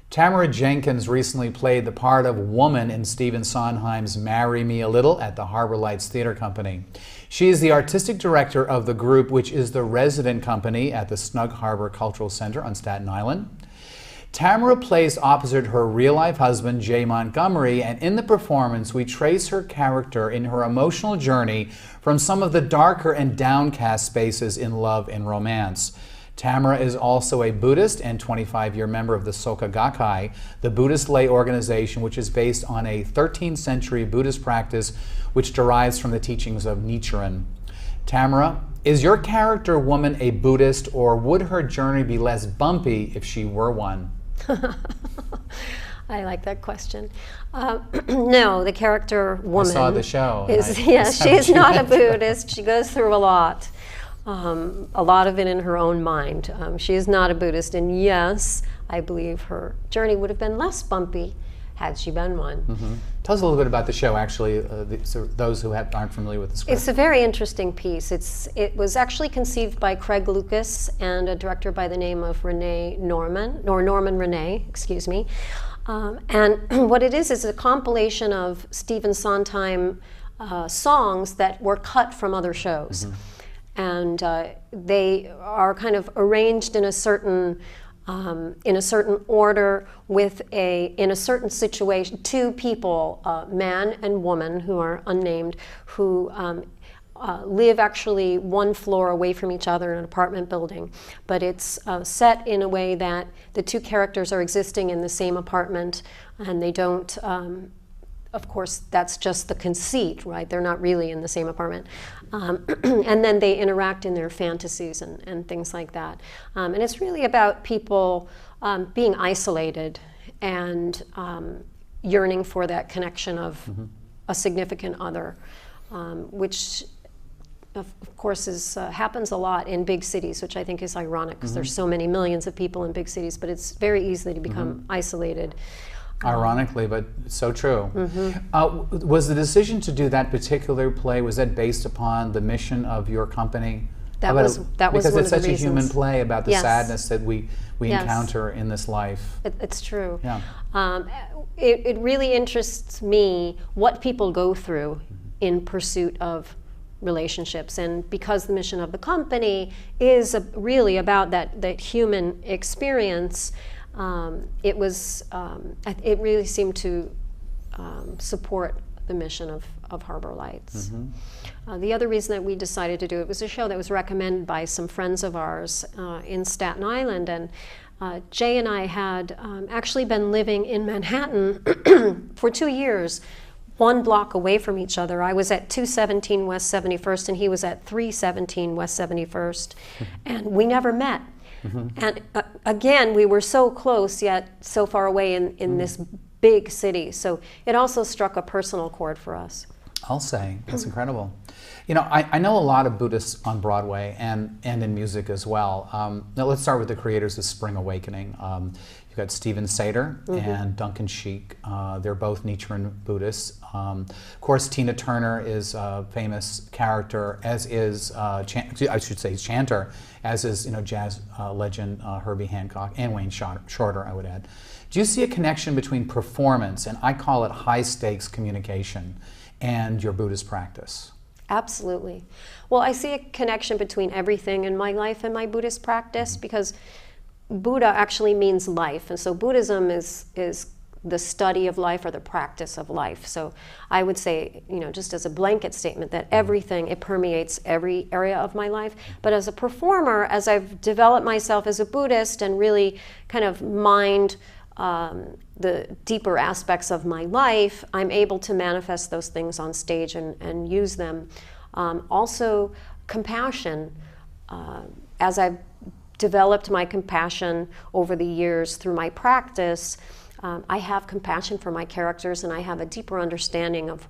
Tamara Jenkins recently played the part of woman in Stephen Sondheim's Marry Me a Little at the Harbor Lights Theater Company. She is the artistic director of the group, which is the resident company at the Snug Harbor Cultural Center on Staten Island. Tamara plays opposite her real-life husband, Jay Montgomery, and in the performance we trace her character in her emotional journey from some of the darker and downcast spaces in love and romance. Tamara is also a Buddhist and 25-year member of the Soka Gakkai, the Buddhist lay organization which is based on a 13th century Buddhist practice which derives from the teachings of Nichiren. Tamara, is your character woman a Buddhist, or would her journey be less bumpy if she were one? I like that question. No, the character woman. I saw the show. Yes, she is not a Buddhist. She goes through a lot of it in her own mind. She is not a Buddhist, and yes, I believe her journey would have been less bumpy had she been one. Mm-hmm. Tell us a little bit about the show, actually, so those who aren't familiar with the script. It's a very interesting piece. It was actually conceived by Craig Lucas and a director by the name of Norman Renee, excuse me. And what it is a compilation of Stephen Sondheim songs that were cut from other shows. Mm-hmm. And they are kind of arranged in a certain order in a certain situation. Two people, man and woman, who are unnamed, who live actually one floor away from each other in an apartment building. But it's set in a way that the two characters are existing in the same apartment, and they don't. Of course, that's just the conceit, right? They're not really in the same apartment. And then they interact in their fantasies and things like that. And it's really about people being isolated and yearning for that connection of mm-hmm. a significant other, which of course happens a lot in big cities, which I think is ironic because mm-hmm. there's so many millions of people in big cities, but it's very easy to become mm-hmm. isolated. Ironically, but so true. Mm-hmm. Was the decision to do that particular play, was that based upon the mission of your company? That was because one it's of the such a reasons. human play about the yes. sadness that we yes. encounter in this life. It's true. Yeah. It really interests me what people go through in pursuit of relationships, and because the mission of the company is really about that human experience. It really seemed to support the mission of Harbor Lights. Mm-hmm. The other reason that we decided to do it was a show that was recommended by some friends of ours in Staten Island, and Jay and I had actually been living in Manhattan for 2 years, one block away from each other. I was at 217 West 71st, and he was at 317 West 71st, mm-hmm. and we never met. Mm-hmm. And again, we were so close yet so far away in this big city. So it also struck a personal chord for us. I'll say, that's incredible. You know, I know a lot of Buddhists on Broadway and in music as well. Now let's start with the creators of Spring Awakening. You've got Stephen Sater mm-hmm. and Duncan Sheik. They're both Nichiren Buddhists. Of course, Tina Turner is a famous character, as is, chanter, as is jazz legend Herbie Hancock and Wayne Shorter, I would add. Do you see a connection between performance, and I call it high-stakes communication, and your Buddhist practice? Absolutely. Well, I see a connection between everything in my life and my Buddhist practice, mm-hmm. because Buddha actually means life, and so Buddhism is the study of life or the practice of life. So I would say, just as a blanket statement, that everything, it permeates every area of my life. But as a performer, as I've developed myself as a Buddhist and really kind of mined the deeper aspects of my life, I'm able to manifest those things on stage and use them. Also, compassion. As I've developed my compassion over the years through my practice, I have compassion for my characters, and I have a deeper understanding of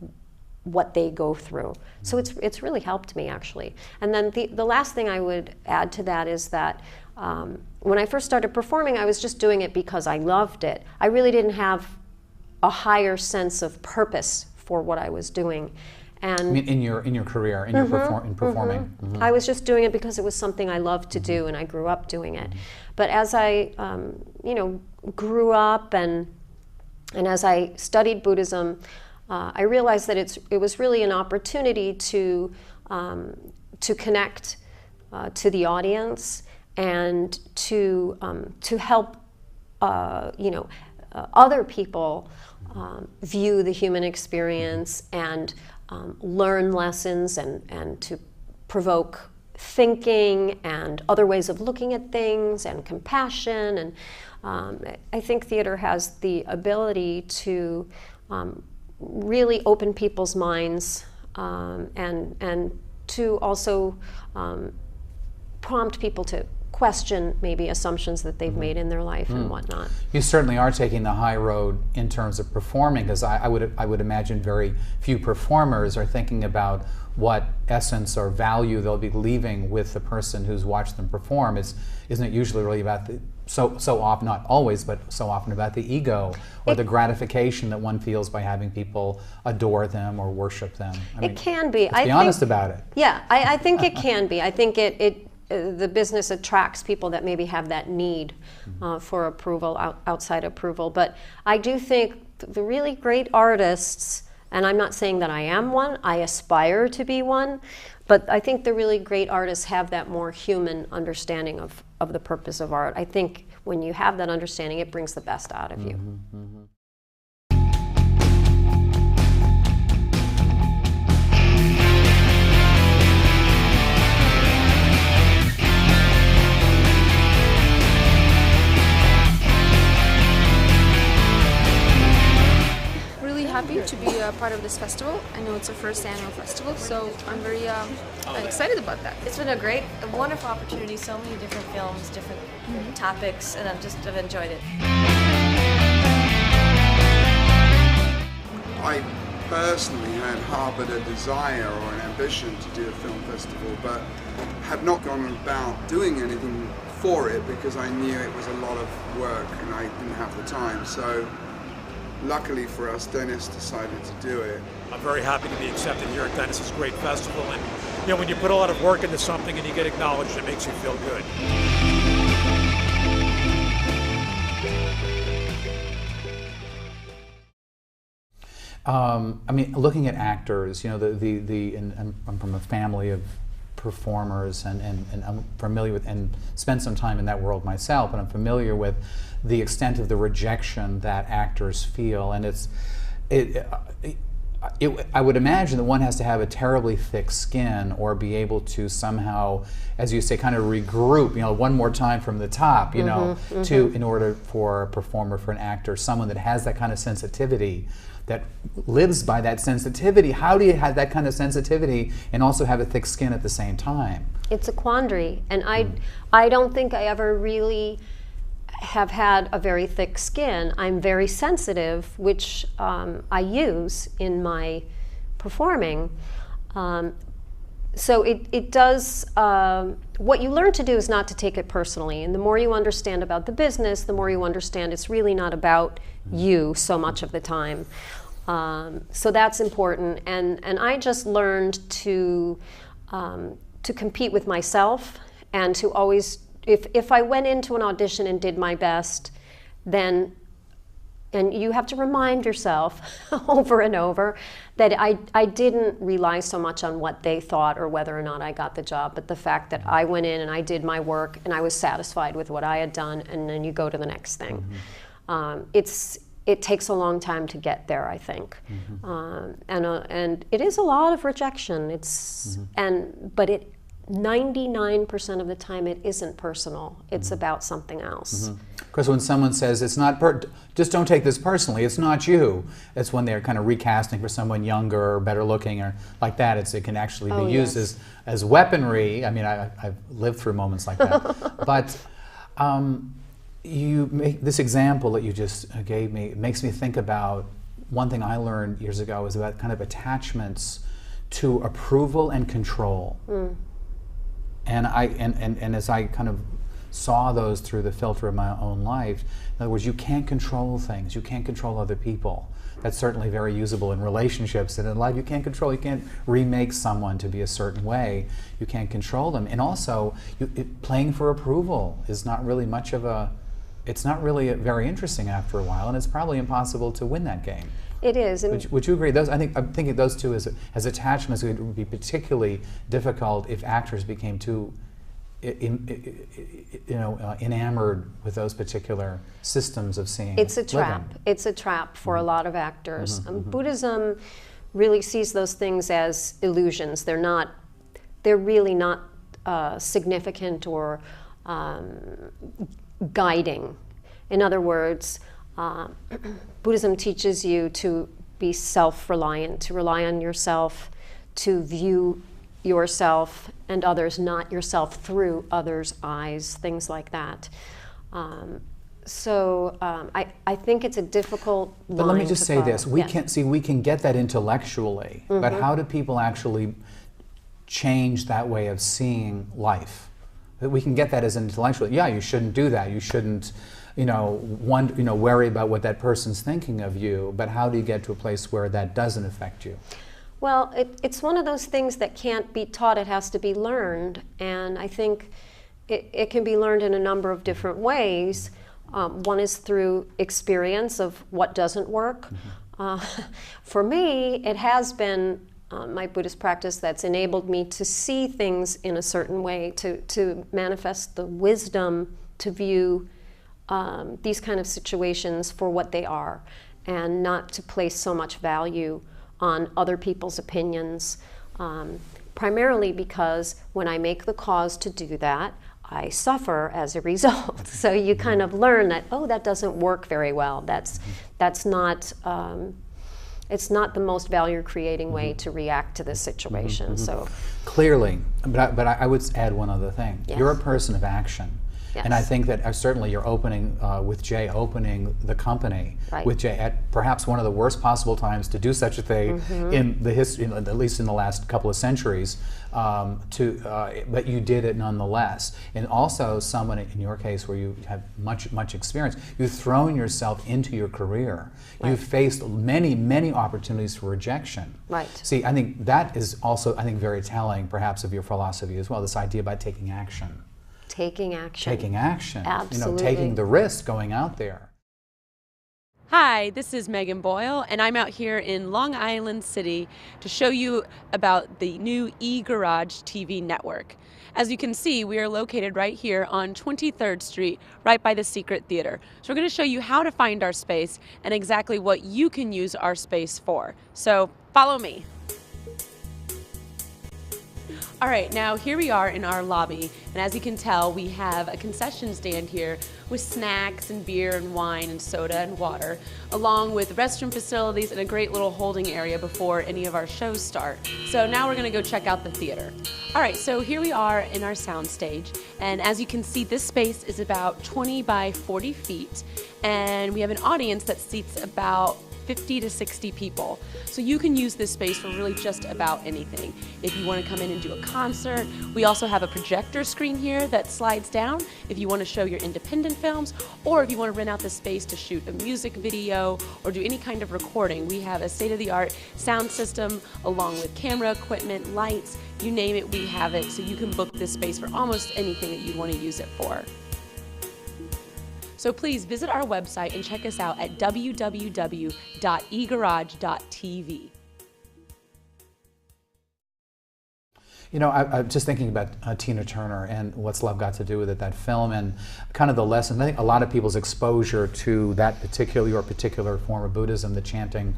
what they go through. So it's really helped me, actually. And then the last thing I would add to that is that when I first started performing, I was just doing it because I loved it. I really didn't have a higher sense of purpose for what I was doing. I mean, in your career, in your in performing. I was just doing it because it was something I loved to do, and I grew up doing it. But as I, grew up and as I studied Buddhism, I realized that it was really an opportunity to connect to the audience and to help other people view the human experience and learn lessons and to provoke thinking and other ways of looking at things and compassion. And I think theater has the ability to really open people's minds and to also prompt people to question maybe assumptions that they've made in their life and whatnot. You certainly are taking the high road in terms of performing, because I would imagine very few performers are thinking about what essence or value they'll be leaving with the person who's watched them perform. Isn't it usually really about the so often, not always, but so often about the ego or the gratification that one feels by having people adore them or worship them? I mean, it can be. Let's be honest about it. Yeah, I think it can be. I think the business attracts people that maybe have that need for approval, outside approval. But I do think the really great artists, and I'm not saying that I am one, I aspire to be one, but I think the really great artists have that more human understanding of the purpose of art. I think when you have that understanding, it brings the best out of you. Happy to be a part of this festival. I know it's our first annual festival, so I'm very excited about that. It's been a wonderful opportunity, so many different films, different topics, and I've enjoyed it. I personally had harbored a desire or an ambition to do a film festival, but had not gone about doing anything for it because I knew it was a lot of work and I didn't have the time. So luckily for us, Dennis decided to do it. I'm very happy to be accepted here at Dennis's great festival, and when you put a lot of work into something and you get acknowledged, it makes you feel good. I mean, looking at actors, and I'm from a family of performers, and I'm familiar with and spent some time in that world myself, and I'm familiar with the extent of the rejection that actors feel, and I would imagine that one has to have a terribly thick skin or be able to somehow, as you say, kind of regroup, one more time from the top, in order for a performer, for an actor, someone that has that kind of sensitivity, that lives by that sensitivity. How do you have that kind of sensitivity and also have a thick skin at the same time? It's a quandary, and I don't think I ever really have had a very thick skin. I'm very sensitive, which I use in my performing. So it does, what you learn to do is not to take it personally, and the more you understand about the business, the more you understand it's really not about you so much of the time. So that's important, and I just learned to compete with myself and to always, if I went into an audition and did my best, then, and you have to remind yourself over and over that I didn't rely so much on what they thought or whether or not I got the job, but the fact that I went in and I did my work and I was satisfied with what I had done, and then you go to the next thing. It takes a long time to get there, I think, and it is a lot of rejection. But 99% of the time it isn't personal. It's about something else. Because when someone says it's not, just don't take this personally, it's not you. It's when they're kind of recasting for someone younger or better looking or like that. It can actually be used as weaponry. I mean, I've lived through moments like that. But you make this example that you just gave me, it makes me think about one thing I learned years ago was about kind of attachments to approval and control. And as I kind of saw those through the filter of my own life. In other words, you can't control things. You can't control other people. That's certainly very usable in relationships and in life. You can't control, you can't remake someone to be a certain way. You can't control them. And also, playing for approval is not really much of a, it's not really very interesting after a while, and it's probably impossible to win that game. It is. Would you agree? I'm thinking those two as attachments would be particularly difficult if actors became too enamored with those particular systems of seeing. It's a trap. Living. It's a trap for a lot of actors. Buddhism really sees those things as illusions. They're really not significant or guiding. In other words, Buddhism teaches you to be self-reliant, to rely on yourself, to view yourself and others, not yourself through others' eyes, things like that. I think it's a difficult line. But let me just to say follow. this: we can get that intellectually, but how do people actually change that way of seeing life? That we can get that as intellectual. Yeah, you shouldn't do that. You shouldn't, worry about what that person's thinking of you. But how do you get to a place where that doesn't affect you? Well, it's one of those things that can't be taught. It has to be learned, and I think it can be learned in a number of different ways. One is through experience of what doesn't work. For me, it has been my Buddhist practice that's enabled me to see things in a certain way, to manifest the wisdom to view these kind of situations for what they are, and not to place so much value on other people's opinions, primarily because when I make the cause to do that, I suffer as a result. So you kind of learn that, oh, that doesn't work very well. That's not, it's not the most value-creating way to react to this situation. So clearly, but I would add one other thing. Yes. You're a person of action. Yes. And I think that certainly you're opening, with Jay, opening the company Right. with Jay at perhaps one of the worst possible times to do such a thing in the history, at least in the last couple of centuries. But you did it nonetheless. And also, someone in your case where you have much experience, you've thrown yourself into your career. Right. You've faced many opportunities for rejection. Right. See, I think that is also, very telling, perhaps, of your philosophy as well. This idea about taking action. taking action. Taking action. Absolutely. Taking the risk, going out there. Hi, this is Megan Boyle, and I'm out here in Long Island City to show you about the new eGarage TV network. As you can see, we are located right here on 23rd Street, right by the Secret Theater. So we're going to show you how to find our space and exactly what you can use our space for. So follow me. All right, now here we are in our lobby, and as you can tell, we have a concession stand here with snacks and beer and wine and soda and water, along with restroom facilities and a great little holding area before any of our shows start. So now we're gonna go check out the theater. All right, so here we are in our sound stage, and as you can see, this space is about 20 by 40 feet, and we have an audience that seats about 50 to 60 people. So you can use this space for really just about anything. If you want to come in and do a concert, we also have a projector screen here that slides down if you want to show your independent films, or if you want to rent out the space to shoot a music video or do any kind of recording. We have a state-of-the-art sound system along with camera equipment, lights, you name it, we have it. So you can book this space for almost anything that you want to use it for. So please visit our website and check us out at www.egarage.tv. I'm just thinking about Tina Turner and What's Love Got to Do with It, that film, and kind of the lesson. I think a lot of people's exposure to that your particular form of Buddhism, the chanting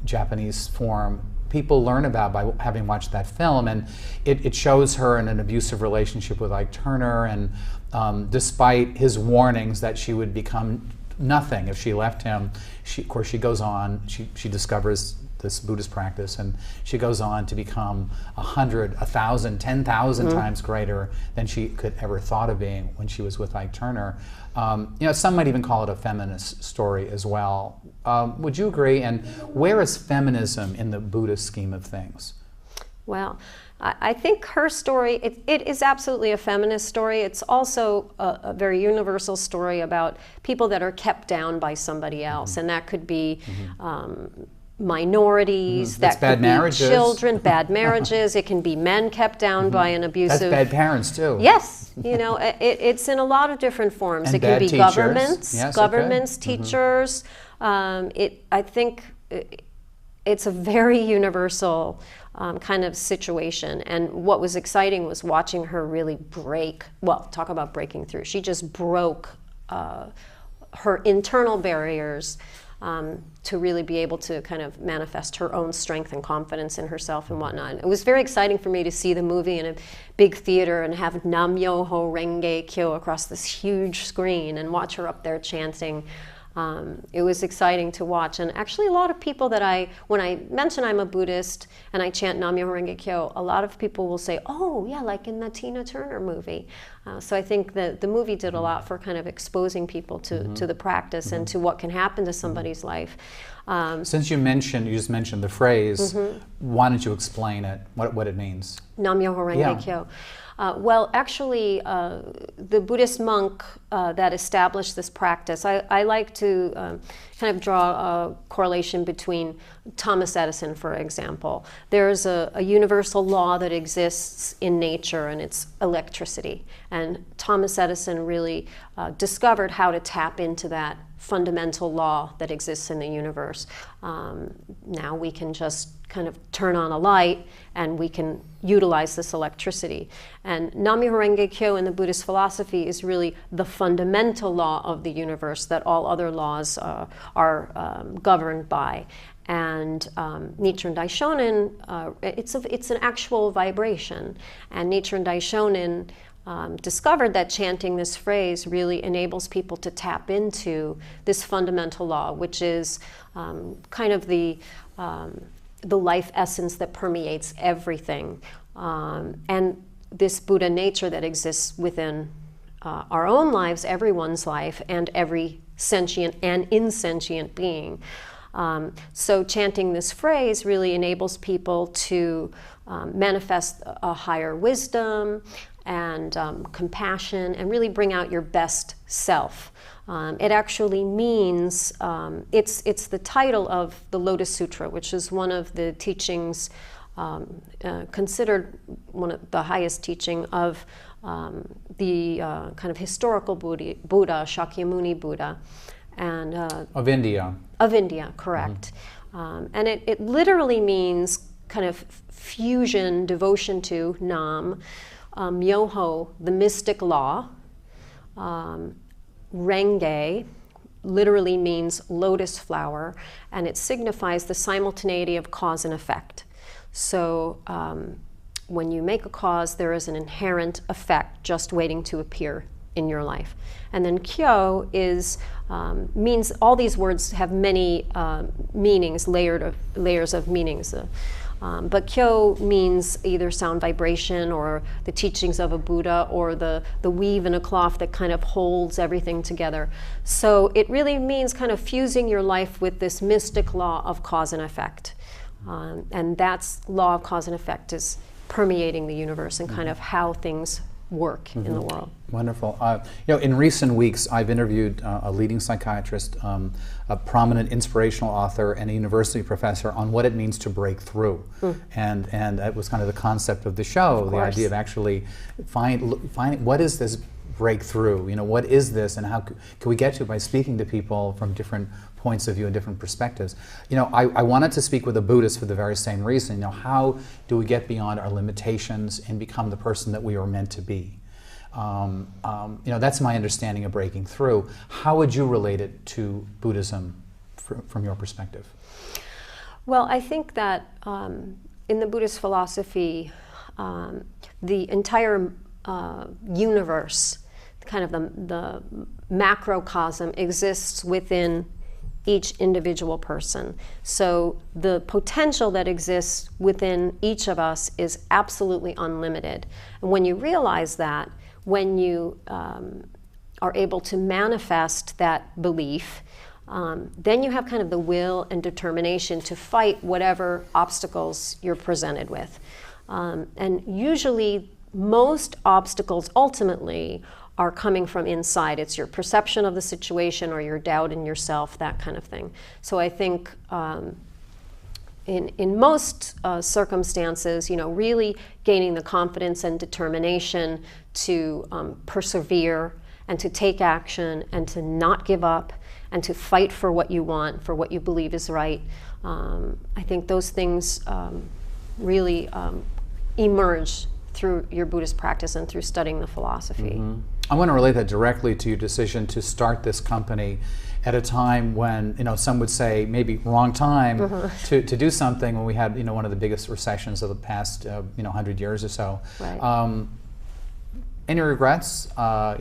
Japanese form, people learn about by having watched that film, and it shows her in an abusive relationship with Ike Turner, and despite his warnings that she would become nothing if she left him, she goes on, she discovers this Buddhist practice, and she goes on to become 100, 1,000, 10,000 times greater than she could ever thought of being when she was with Ike Turner. Some might even call it a feminist story as well. Would you agree? And where is feminism in the Buddhist scheme of things? Well, I think her story, it is absolutely a feminist story. It's also a very universal story about people that are kept down by somebody else, and that could be minorities, that bad could be marriages. Children, bad marriages. It can be men kept down by an abusive. That's bad parents too. Yes, you know, it's in a lot of different forms. And it can bad be teachers. governments, Yes, governments, teachers. I think it's a very universal kind of situation. And what was exciting was watching her really break. Well, talk about breaking through. She just broke her internal barriers. To really be able to kind of manifest her own strength and confidence in herself and whatnot. It was very exciting for me to see the movie in a big theater and have Nam Myoho Renge Kyo across this huge screen and watch her up there chanting. It was exciting to watch. And actually a lot of people that when I mention I'm a Buddhist and I chant Nam Myoho Renge Kyo, a lot of people will say, oh yeah, like in the Tina Turner movie. So I think that the movie did a lot for kind of exposing people to the practice and to what can happen to somebody's life. Since you just mentioned the phrase, why don't you explain it, what it means? Nam Myoho Renge Kyo. Well, actually, the Buddhist monk that established this practice, I like to kind of draw a correlation between Thomas Edison, for example. There's a universal law that exists in nature, and it's electricity. And Thomas Edison really discovered how to tap into that fundamental law that exists in the universe. Now we can just kind of turn on a light and we can utilize this electricity. And Nam Myoho Renge Kyo in the Buddhist philosophy is really the fundamental law of the universe that all other laws are governed by. And Nichiren Daishonin, it's an actual vibration. And Nichiren Daishonin discovered that chanting this phrase really enables people to tap into this fundamental law, which is kind of the life essence that permeates everything, and this Buddha nature that exists within our own lives, everyone's life, and every sentient and insentient being. So chanting this phrase really enables people to manifest a higher wisdom and compassion, and really bring out your best self. It actually means, it's the title of the Lotus Sutra, which is one of the teachings, considered one of the highest teaching of the kind of historical Buddha, Shakyamuni Buddha. And, of India. Of India, correct. And it literally means kind of fusion, devotion to Nam, Myoho, the mystic law. Renge literally means lotus flower, and it signifies the simultaneity of cause and effect. So when you make a cause, there is an inherent effect just waiting to appear in your life. And then Kyo means, all these words have many meanings, layers of meanings. But Kyo means either sound vibration or the teachings of a Buddha or the weave in a cloth that kind of holds everything together. So it really means kind of fusing your life with this mystic law of cause and effect. And that's law of cause and effect is permeating the universe and kind of how things work in the world. Wonderful. In recent weeks, I've interviewed a leading psychiatrist, a prominent inspirational author, and a university professor on what it means to break through. And that was kind of the concept of the show, the idea of actually finding what is this breakthrough? What is this, and how can we get to it by speaking to people from different points of view and different perspectives? I wanted to speak with a Buddhist for the very same reason. How do we get beyond our limitations and become the person that we are meant to be? That's my understanding of breaking through. How would you relate it to Buddhism from your perspective? Well, I think that in the Buddhist philosophy, the entire universe, kind of the macrocosm, exists within each individual person. So the potential that exists within each of us is absolutely unlimited. And when you realize that, when you are able to manifest that belief, then you have kind of the will and determination to fight whatever obstacles you're presented with. And usually most obstacles ultimately are coming from inside. It's your perception of the situation or your doubt in yourself, that kind of thing. So I think in most circumstances, really gaining the confidence and determination to persevere and to take action and to not give up and to fight for what you want, for what you believe is right. I think those things really emerge through your Buddhist practice and through studying the philosophy. I want to relate that directly to your decision to start this company at a time when, some would say maybe wrong time to do something, when we had, one of the biggest recessions of the past, 100 years or so. Right. Any regrets? How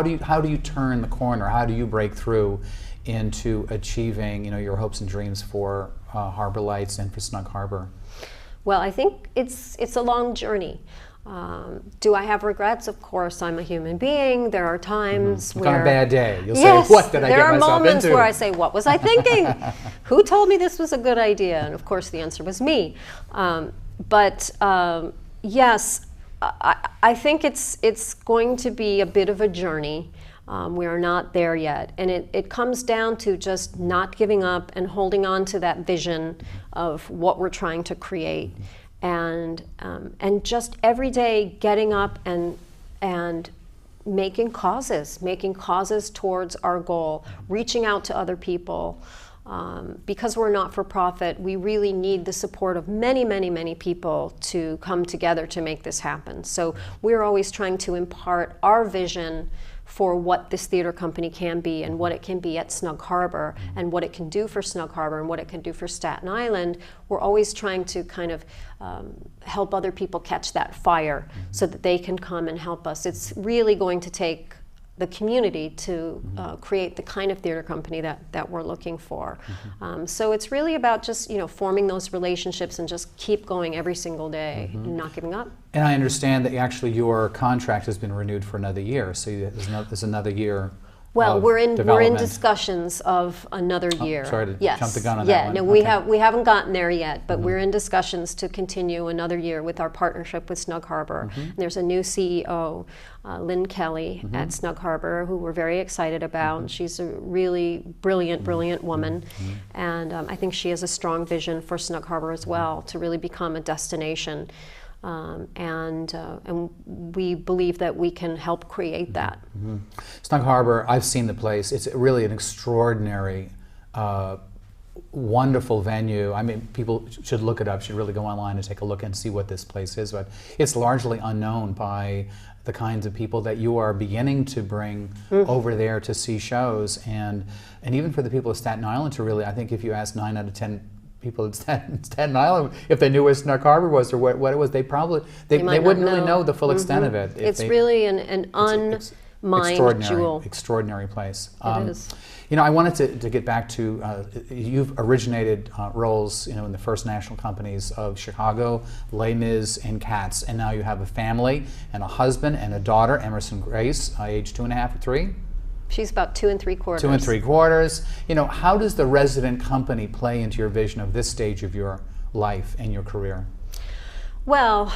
do you turn the corner? How do you break through into achieving, your hopes and dreams for Harbor Lights and for Snug Harbor? Well, I think it's a long journey. Do I have regrets? Of course, I'm a human being. There are times where... On a bad day, you'll yes, say, what did I get myself into? There are moments where I say, what was I thinking? Who told me this was a good idea? And of course, the answer was me. Yes, I think it's going to be a bit of a journey. We are not there yet. And it comes down to just not giving up and holding on to that vision of what we're trying to create. And just every day getting up and making causes towards our goal, reaching out to other people. Because we're not for profit, we really need the support of many, many, many people to come together to make this happen. So we're always trying to impart our vision for what this theater company can be and what it can be at Snug Harbor and what it can do for Snug Harbor and what it can do for Staten Island. We're always trying to kind of help other people catch that fire so that they can come and help us. It's really going to take the community to create the kind of theater company that we're looking for. So it's really about just forming those relationships and just keep going every single day and not giving up. And I understand that actually your contract has been renewed for another year, so there's another year. Well, we're in development. Discussions of another year. Sorry to yes. jump the gun on that one. No, we haven't gotten there yet, but we're in discussions to continue another year with our partnership with Snug Harbor. And there's a new CEO, Lynn Kelly at Snug Harbor, who we're very excited about. She's a really brilliant woman, and I think she has a strong vision for Snug Harbor as well to really become a destination. And we believe that we can help create that. Snug Harbor, I've seen the place. It's really an extraordinary, wonderful venue. I mean, people should look it up, should really go online and take a look and see what this place is. But it's largely unknown by the kinds of people that you are beginning to bring over there to see shows. And even for the people of Staten Island to really, I think if you ask 9 out of 10 people in Staten Island, if they knew where Snug Harbor was or what it was, they wouldn't really know the full extent of it. It's really an unmined jewel. Extraordinary place. It is. I wanted to get back to, you've originated roles in the first national companies of Chicago, Les Mis, and Cats, and now you have a family and a husband and a daughter, Emerson Grace, age 2.5 or 3? She's about 2 3/4. 2 3/4. How does the resident company play into your vision of this stage of your life and your career? Well,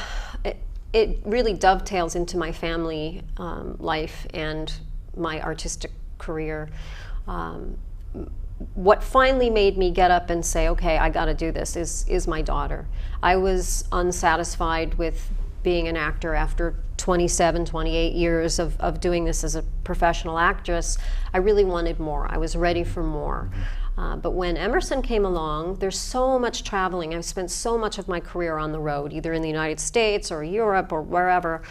it really dovetails into my family life and my artistic career. What finally made me get up and say, okay, I got to do this is my daughter. I was unsatisfied with being an actor after 27, 28 years of doing this as a professional actress. I really wanted more. I was ready for more. But when Emerson came along, there's so much traveling. I've spent so much of my career on the road, either in the United States or Europe or wherever,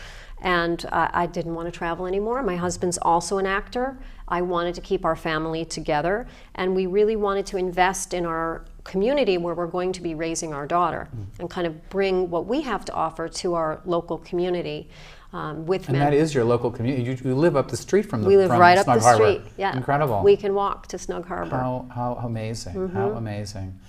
and I didn't want to travel anymore. My husband's also an actor. I wanted to keep our family together, and we really wanted to invest in our community where we're going to be raising our daughter and kind of bring what we have to offer to our local community with And that is your local community. You live up the street from We live right up Snug the Harbor. street. Yeah. Incredible. We can walk to Snug Harbor. How amazing. How amazing.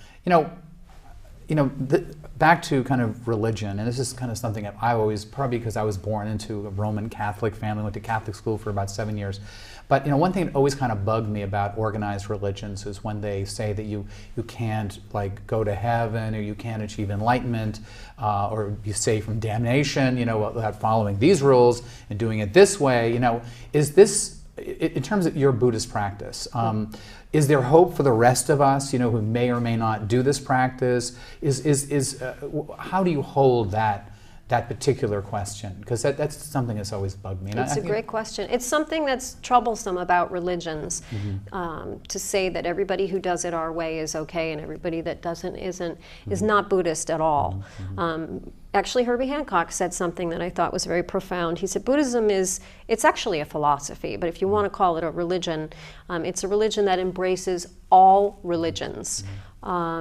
back to kind of religion, and this is kind of something that I always, probably because I was born into a Roman Catholic family, went to Catholic school for about 7 years. But one thing that always kind of bugged me about organized religions is when they say that you can't like go to heaven, or you can't achieve enlightenment, or be saved from damnation, without following these rules and doing it this way. Is this, in terms of your Buddhist practice, is there hope for the rest of us, who may or may not do this practice? How do you hold that particular question? Because that's something that's always bugged me. It's a great question. It's something that's troublesome about religions, to say that everybody who does it our way is okay and everybody that doesn't is not Buddhist at all. Actually, Herbie Hancock said something that I thought was very profound. He said Buddhism it's actually a philosophy, but if you want to call it a religion, it's a religion that embraces all religions,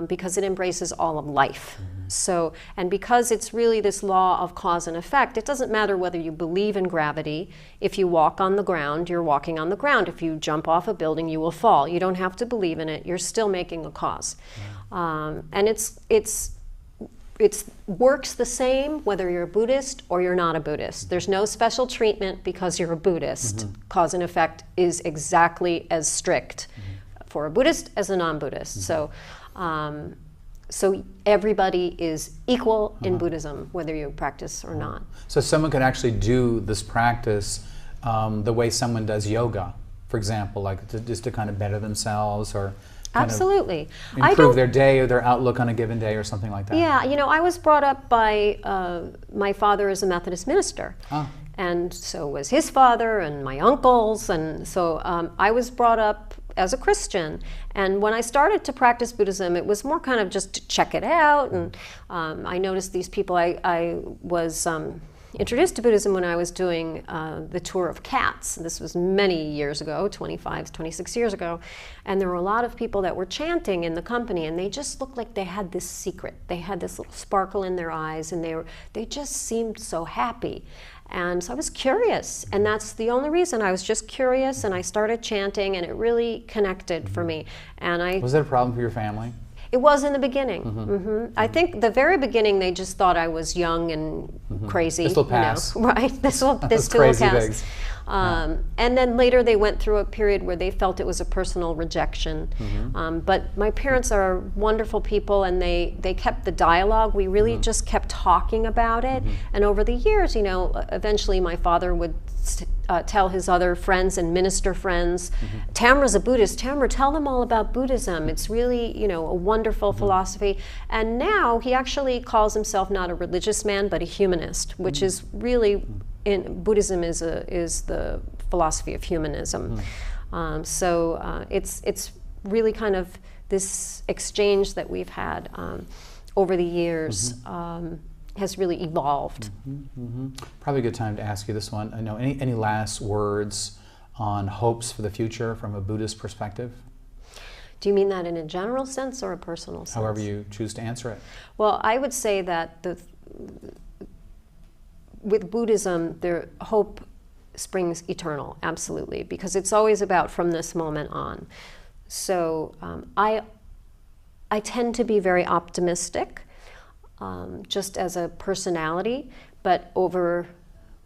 because it embraces all of life. So, and because it's really this law of cause and effect, it doesn't matter whether you believe in gravity. If you walk on the ground, you're walking on the ground. If you jump off a building, you will fall. You don't have to believe in it. You're still making a cause. And it works the same whether you're a Buddhist or you're not a Buddhist. There's no special treatment because you're a Buddhist. Cause and effect is exactly as strict for a Buddhist as a non-Buddhist. So everybody is equal in Buddhism, whether you practice or not. So someone could actually do this practice the way someone does yoga, for example, like just to kind of better themselves, or absolutely improve their day or their outlook on a given day, or something like that. Yeah, I was brought up by my father as a Methodist minister. And so was his father and my uncles, and so I was brought up as a Christian. And when I started to practice Buddhism, it was more kind of just to check it out. And I noticed these people. I was introduced to Buddhism when I was doing the tour of cats. This was many years ago, 25, 26 years ago. And there were a lot of people that were chanting in the company, and they just looked like they had this secret. They had this little sparkle in their eyes, and they just seemed so happy. And so I was curious, and that's the only reason. I was just curious, and I started chanting, and it really connected for me. And was that a problem for your family? It was in the beginning. I think the very beginning they just thought I was young and crazy. This will pass. Right? This too will pass. And then later they went through a period where they felt it was a personal rejection. But my parents are wonderful people, and they kept the dialogue. We really just kept talking about it. And over the years, eventually my father would tell his other friends and minister friends, Tamara's a Buddhist. Tamara, tell them all about Buddhism. It's really, a wonderful philosophy. And now he actually calls himself not a religious man, but a humanist, which is really, in Buddhism is the philosophy of humanism. So it's really kind of this exchange that we've had over the years. Has really evolved. Probably a good time to ask you this one. Any last words on hopes for the future from a Buddhist perspective? Do you mean that in a general sense or a personal sense? However you choose to answer it. Well, I would say that with Buddhism, hope springs eternal, absolutely, because it's always about from this moment on. So I tend to be very optimistic. Just as a personality, but over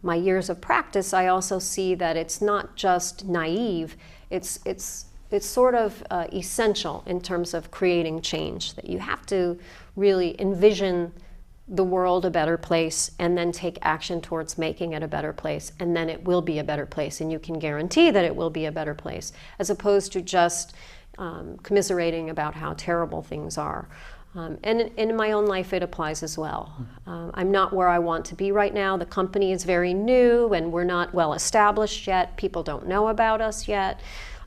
my years of practice, I also see that it's not just naive, it's sort of essential in terms of creating change, that you have to really envision the world a better place and then take action towards making it a better place, and then it will be a better place, and you can guarantee that it will be a better place, as opposed to just commiserating about how terrible things are. And in my own life, it applies as well. I'm not where I want to be right now. The company is very new, and we're not well established yet. People don't know about us yet.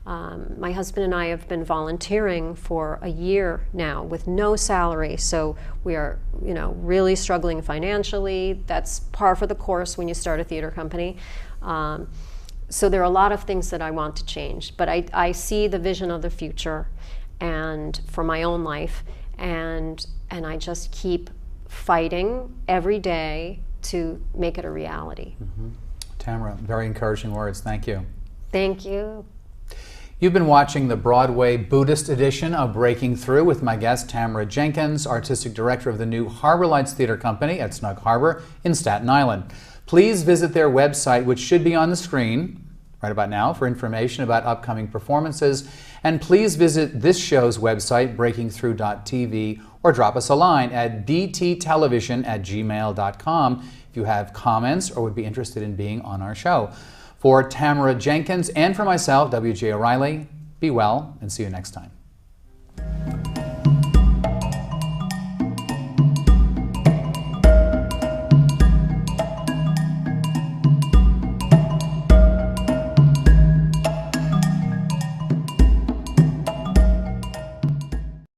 My husband and I have been volunteering for a year now with no salary, so we are, really struggling financially. That's par for the course when you start a theater company. So there are a lot of things that I want to change, but I see the vision of the future, and for my own life. And I just keep fighting every day to make it a reality. Tamara, very encouraging words. Thank you. Thank you. You've been watching the Broadway Buddhist edition of Breaking Through with my guest Tamara Jenkins, Artistic Director of the new Harbor Lights Theater Company at Snug Harbor in Staten Island. Please visit their website, which should be on the screen right about now, for information about upcoming performances. And please visit this show's website, breakingthrough.tv, or drop us a line at dttelevision@gmail.com if you have comments or would be interested in being on our show. For Tamara Jenkins and for myself, W J O Reilly, be well and see you next time.